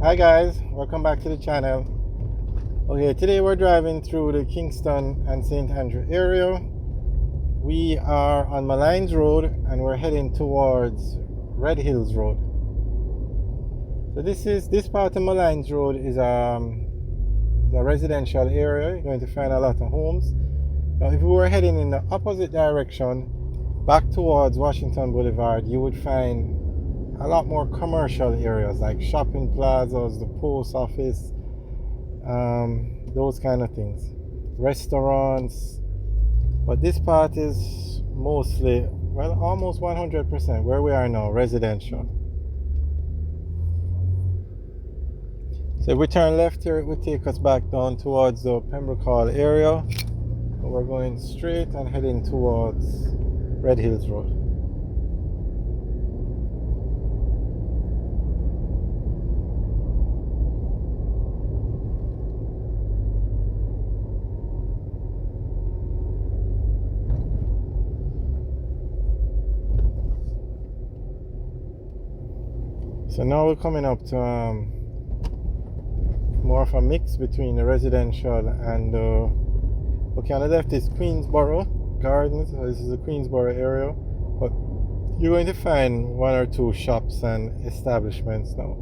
Hi guys, welcome back to the channel. Okay, today we're driving through the Kingston and St. Andrew area. We are on Molynes Road and we're heading towards Red Hills Road. So this part of Molynes Road is a residential area. You're going to find a lot of homes. Now if we were heading in the opposite direction back towards Washington Boulevard, you would find a lot more commercial areas like shopping plazas, the post office, those kind of things, restaurants. But this part is mostly, well, almost 100% where we are now, residential. So if we turn left here, it would take us back down towards the Pembroke Hall area. But we're going straight and heading towards Red Hills Road. So now we're coming up to more of a mix between the residential and okay, on the left is Queensborough Gardens. So this is the Queensborough area, but you're going to find one or two shops and establishments now,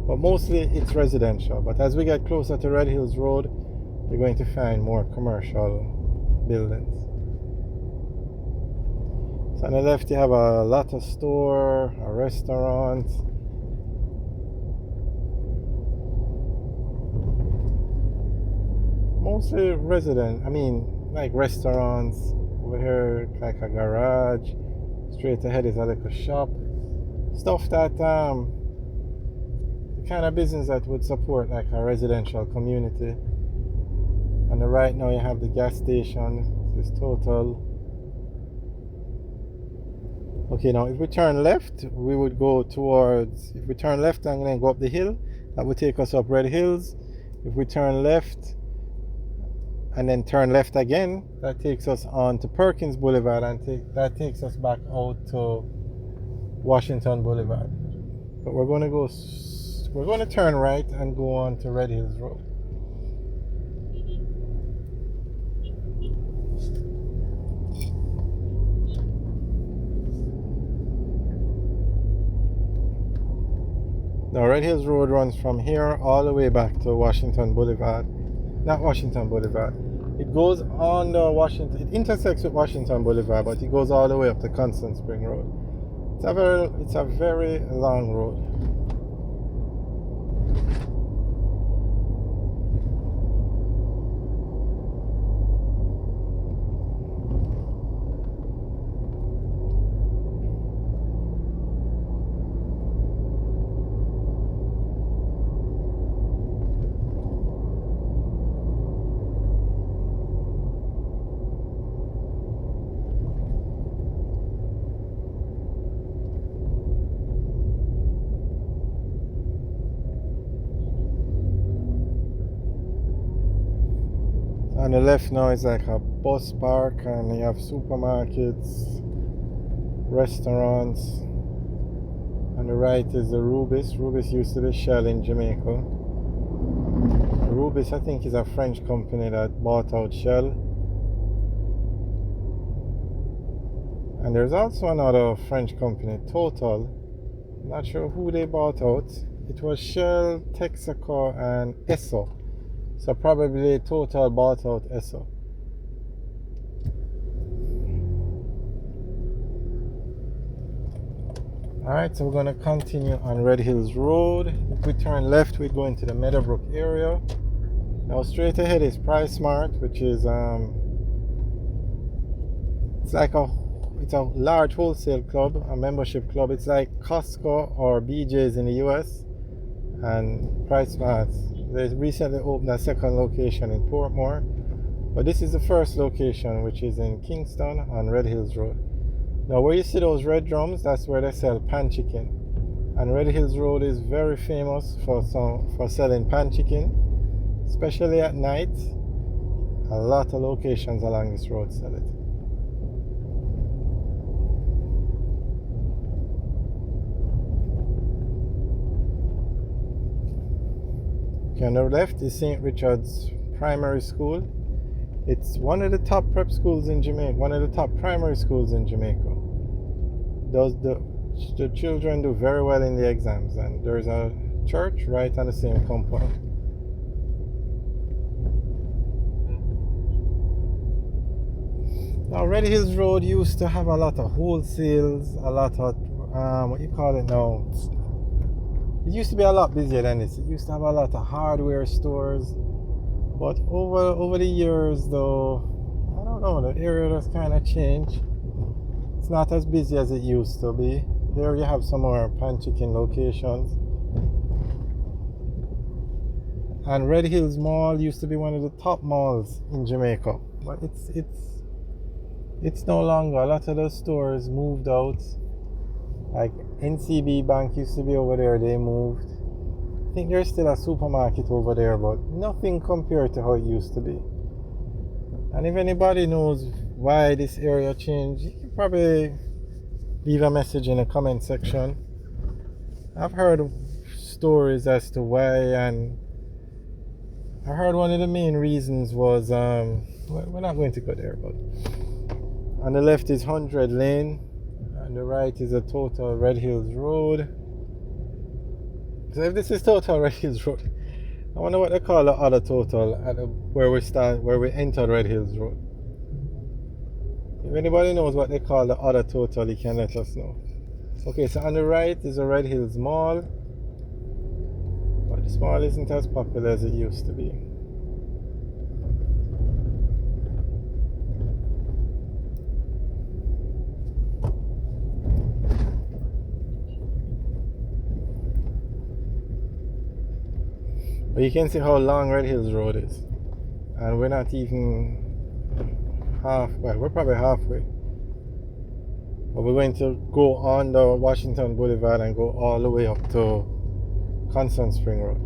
but mostly it's residential. But as we get closer to Red Hills Road, you're going to find more commercial buildings. So on the left you have a lot of store, a restaurant. Mostly like restaurants. Over here, like a garage. Straight ahead is a little shop. Stuff that, the kind of business that would support like a residential community. On the right now you have the gas station. This is Total. Okay, now if we turn left, we would go towards, if we turn left and then go up the hill, that would take us up Red Hills. If we turn left and then turn left again, that takes us on to Perkins Boulevard, and that takes us back out to Washington Boulevard. But we're going to turn right and go on to Red Hills Road. Now Red Hills Road runs from here all the way back to Washington Boulevard. Not Washington Boulevard. It goes on the it intersects with Washington Boulevard, but it goes all the way up to Constant Spring Road. It's a very long road. On the left now is like a bus park, and you have supermarkets, restaurants. On the right is the Rubis. Rubis used to be Shell in Jamaica. Rubis, I think, is a French company that bought out Shell. And there's also another French company, Total. I'm not sure who they bought out. It was Shell, Texaco, and Esso. So probably Total bought out Esso. Alright, so we're going to continue on Red Hills Road. If we turn left, we go into the Meadowbrook area. Now straight ahead is Price Smart, which is it's a large wholesale club, a membership club. It's like Costco or BJ's in the US. And Price Smart, they recently opened a second location in Portmore, but this is the first location, which is in Kingston on Red Hills Road. Now where you see those red drums, that's where they sell pan chicken, and Red Hills Road is very famous for selling pan chicken, especially at night. A lot of locations along this road sell it. Okay, on the left is St. Richard's Primary School. It's one of the top prep schools in Jamaica, one of the top primary schools in Jamaica. The children do very well in the exams, and there's a church right on the same compound. Now, Red Hills Road used to have a lot of wholesales, a lot of what you call it now. It used to be a lot busier than this. It used to have a lot of hardware stores, but over the years, though, I don't know, the area has kind of changed. It's not as busy as it used to be. There you have some more pan chicken locations. And Red Hills Mall used to be one of the top malls in Jamaica, but it's no longer. A lot of those stores moved out. Like NCB Bank used to be over there, they moved. I think there's still a supermarket over there, but nothing compared to how it used to be. And if anybody knows why this area changed, you can probably leave a message in the comment section. I've heard stories as to why, and I heard one of the main reasons was we're not going to go there, but on the left is 100 Lane, and the right is a total Red Hills Road. So if this is total Red Hills Road, I wonder what they call the other total at where we entered Red Hills Road. If anybody knows what they call the other total, you can let us know. Okay, so on the right is a Red Hills Mall, but this mall isn't as popular as it used to be. But you can see how long Red Hills Road is, and we're not even halfway. We're probably halfway, but we're going to go on the Washington Boulevard and go all the way up to Constant Spring Road.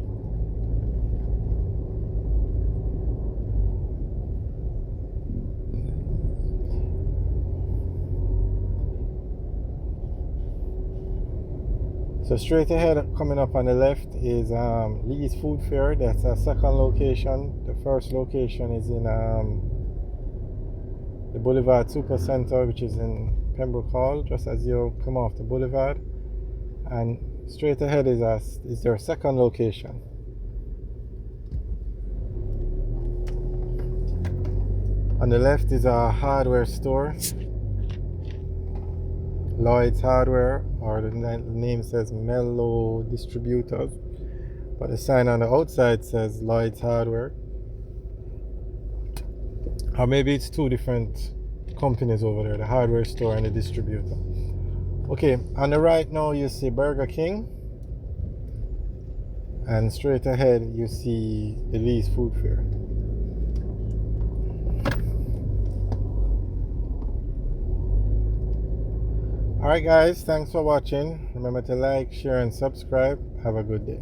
So straight ahead, coming up on the left is Lee's Food Fair. That's a second location. The first location is in the Boulevard Super Center, which is in Pembroke Hall, just as you come off the boulevard. And straight ahead is their second location. On the left is a hardware store, Lloyd's Hardware, or the name says Mellow Distributors, but the sign on the outside says Lloyd's Hardware. Or maybe it's two different companies over there, the hardware store and the distributor. Okay, on the right now you see Burger King, and straight ahead you see the Lee's Food Fair. Alright guys, thanks for watching. Remember to like, share and subscribe. Have a good day.